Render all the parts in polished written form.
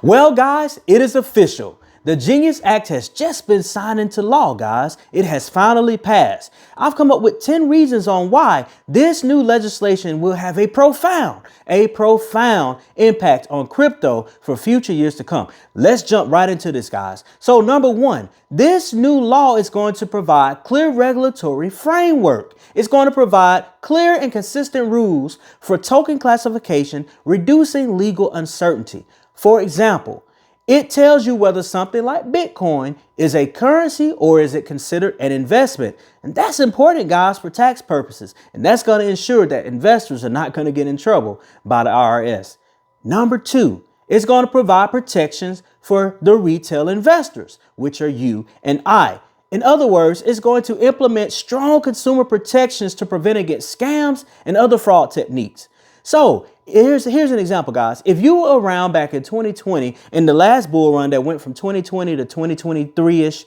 Well, guys, it is official. The Genius Act has just been signed into law, guys. It has finally passed. I've come up with 10 reasons on why this new legislation will have a profound impact on crypto for future years to come. Let's jump right into this, guys. So number one, this new law is going to provide clear regulatory framework. It's going to provide clear and consistent rules for token classification, reducing legal uncertainty. For example, it tells you whether something like Bitcoin is a currency or is it considered an investment. And that's important, guys, for tax purposes. And that's going to ensure that investors are not going to get in trouble by the IRS. Number two, it's going to provide protections for the retail investors, which are you and I. In other words, it's going to implement strong consumer protections to prevent against scams and other fraud techniques. So here's an example, guys. If you were around back in 2020 in the last bull run that went from 2020 to 2023-ish,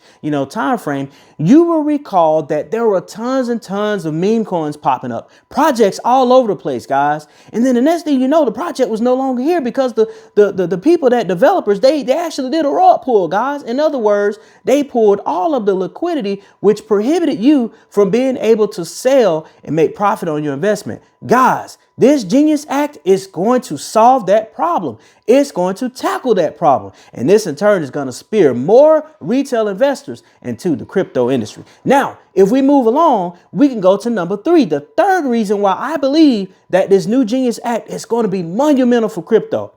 time frame, you will recall that there were tons and tons of meme coins popping up, projects all over the place, guys. And then the next thing you know, the project was no longer here because the people, that developers, they actually did a rug pull, guys. In other words, they pulled all of the liquidity, which prohibited you from being able to sell and make profit on your investment. Guys, this Genius Act is going to solve that problem. It's going to tackle that problem. And this in turn is going to spear more retail investors into the crypto industry. Now, if we move along, we can go to number three. The third reason why I believe that this new Genius Act is going to be monumental for crypto.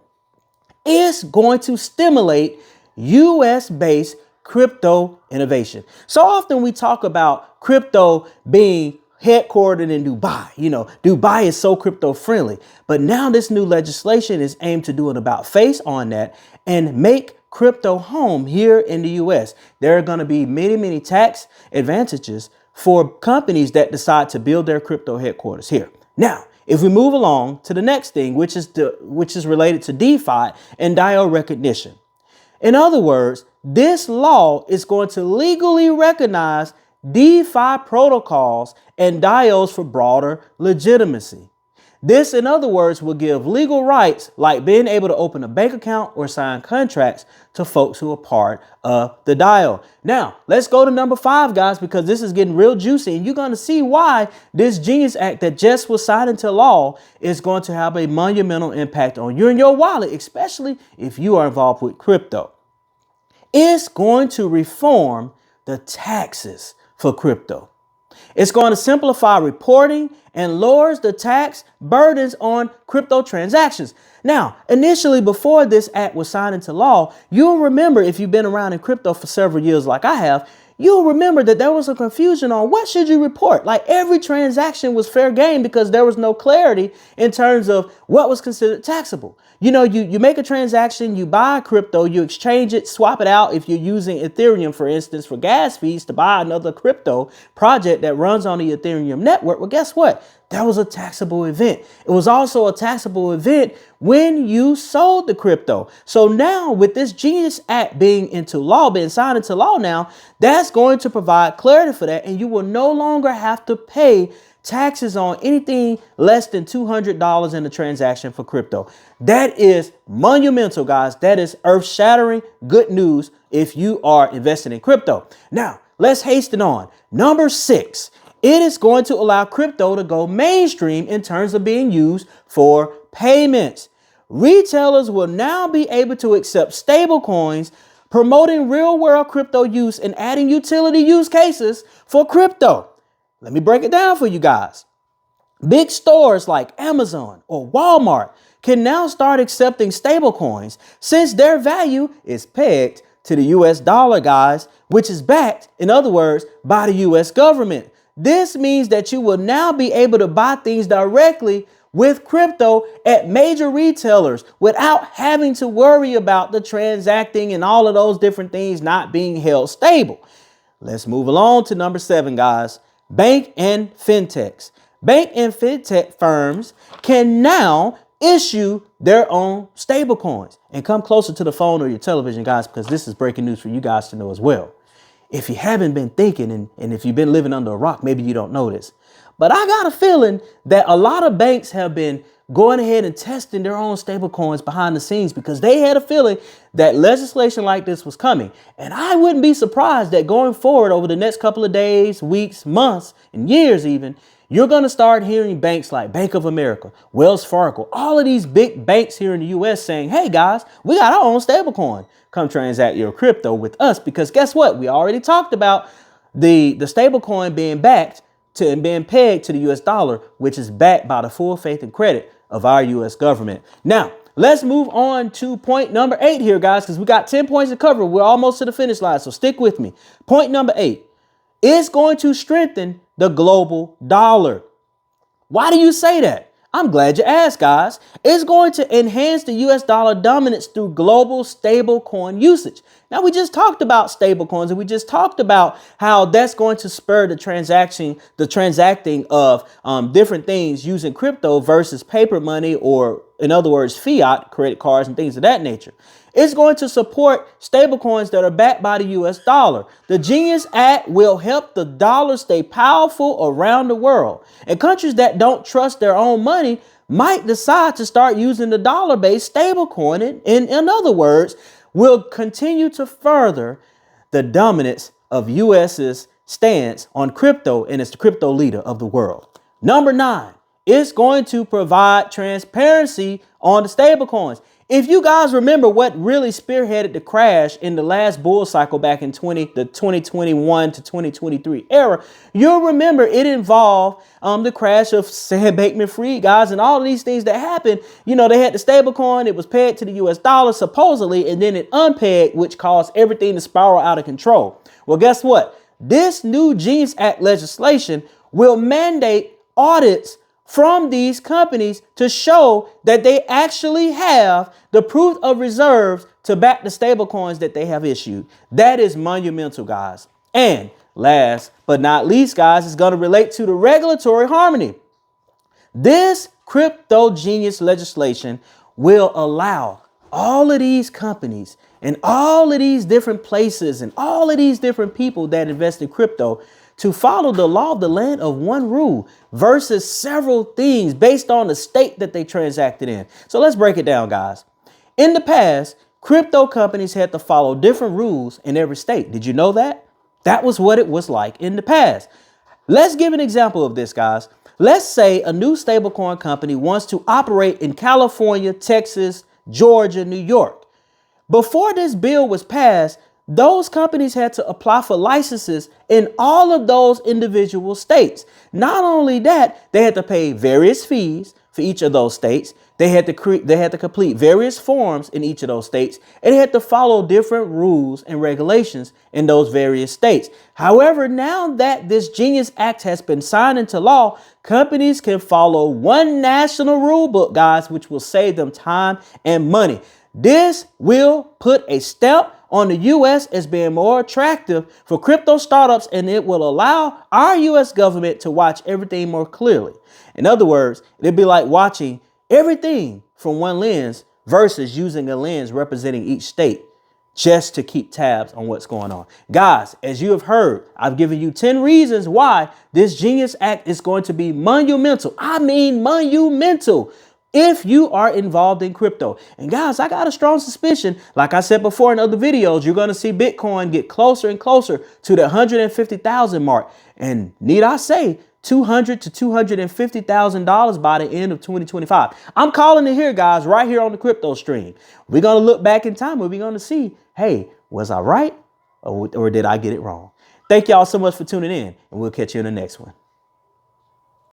It's going to stimulate US-based crypto innovation. So often we talk about crypto being headquartered in Dubai. Dubai is so crypto friendly, but now this new legislation is aimed to do an about face on that and make crypto home here in the US. There are going to be many tax advantages for companies that decide to build their crypto headquarters here. Now, if we move along to the next thing, which is related to DeFi and DIO recognition. In other words, this law is going to legally recognize DeFi protocols and DIOs for broader legitimacy. This, in other words, will give legal rights like being able to open a bank account or sign contracts to folks who are part of the DIO. Now, let's go to number 5, guys, because this is getting real juicy and you're going to see why this Genius Act that just was signed into law is going to have a monumental impact on you and your wallet, especially if you are involved with crypto. It's going to reform the taxes for crypto. It's going to simplify reporting and lowers the tax burdens on crypto transactions. Now, initially, before this act was signed into law, you'll remember, if you've been around in crypto for several years like I have, you'll remember that there was a confusion on what should you report. Like every transaction was fair game because there was no clarity in terms of what was considered taxable. You make a transaction, you buy crypto, you exchange it, swap it out. If you're using Ethereum, for instance, for gas fees to buy another crypto project that runs on the Ethereum network, well, guess what? That was a taxable event. It was also a taxable event when you sold the crypto. So now with this Genius Act being signed into law now, that's going to provide clarity for that. And you will no longer have to pay taxes on anything less than $200 in the transaction for crypto. That is monumental, guys. That is earth-shattering good news if you are investing in crypto. Now, let's hasten on. Number 6, it is going to allow crypto to go mainstream in terms of being used for payments. Retailers will now be able to accept stable coins, promoting real-world crypto use and adding utility use cases for crypto. Let me break it down for you guys. Big stores like Amazon or Walmart can now start accepting stable coins since their value is pegged to the US dollar, guys, which is backed, in other words, by the US government. This means that you will now be able to buy things directly with crypto at major retailers without having to worry about the transacting and all of those different things not being held stable. Let's move along to number 7, guys. Bank and fintechs. Bank and fintech firms can now issue their own stable coins. And come closer to the phone or your television, guys, because this is breaking news for you guys to know as well. If you haven't been thinking and if you've been living under a rock, maybe you don't know this. But I got a feeling that a lot of banks have been going ahead and testing their own stable coins behind the scenes because they had a feeling that legislation like this was coming. And I wouldn't be surprised that going forward over the next couple of days, weeks, months, and years even, you're going to start hearing banks like Bank of America, Wells Fargo, all of these big banks here in the U.S. saying, hey, guys, we got our own stablecoin. Come transact your crypto with us, because guess what? We already talked about the stablecoin being backed to and being pegged to the U.S. dollar, which is backed by the full faith and credit of our U.S. government. Now, let's move on to point number 8 here, guys, because we got 10 points to cover. We're almost to the finish line, so stick with me. Point number 8 is going to strengthen the global dollar. Why do you say that? I'm glad you asked, guys. It's going to enhance the US dollar dominance through global stable coin usage. Now, we just talked about stable coins, and we just talked about how that's going to spur the transacting of different things using crypto versus paper money, or in other words, fiat, credit cards and things of that nature. It's going to support stable coins that are backed by the US dollar. The Genius Act will help the dollar stay powerful around the world. And countries that don't trust their own money might decide to start using the dollar-based stable coin. In other words, will continue to further the dominance of US's stance on crypto, and it's the crypto leader of the world. Number 9, it's going to provide transparency on the stable coins. If you guys remember what really spearheaded the crash in the last bull cycle back in the 2021 to 2023 era, you'll remember it involved the crash of Sam Bankman-Fried, guys, and all of these things that happened. You know, they had the stable coin, it was pegged to the US dollar supposedly, and then it unpegged, which caused everything to spiral out of control. Well, guess what? This new Genius Act legislation will mandate audits from these companies to show that they actually have the proof of reserves to back the stable coins that they have issued. That is monumental, guys. And last but not least, guys, is going to relate to the regulatory harmony. This crypto genius legislation will allow all of these companies and all of these different places and all of these different people that invest in crypto to follow the law of the land of one rule versus several things based on the state that they transacted in. So let's break it down, guys. In the past, crypto companies had to follow different rules in every state. Did you know that? That was what it was like in the past. Let's give an example of this, guys. Let's say a new stablecoin company wants to operate in California, Texas, Georgia, New York. Before this bill was passed, those companies had to apply for licenses in all of those individual states. Not only that, they had to pay various fees for each of those states. They had to complete various forms in each of those states, and they had to follow different rules and regulations in those various states. However, now that this Genius Act has been signed into law, companies can follow one national rule book, guys, which will save them time and money. This will put a stamp on the U.S. as being more attractive for crypto startups, and it will allow our U.S. government to watch everything more clearly. In other words, it'd be like watching everything from one lens versus using a lens representing each state just to keep tabs on what's going on. Guys, as you have heard, I've given you 10 reasons why this Genius Act is going to be monumental. I mean monumental. If you are involved in crypto. And guys, I got a strong suspicion, like I said before in other videos, you're going to see Bitcoin get closer and closer to the 150,000 mark. And need I say, $200,000 to $250,000 by the end of 2025. I'm calling it here, guys, right here on the crypto stream. We're going to look back in time and we're going to see, hey, was I right or did I get it wrong? Thank y'all so much for tuning in, and we'll catch you in the next one.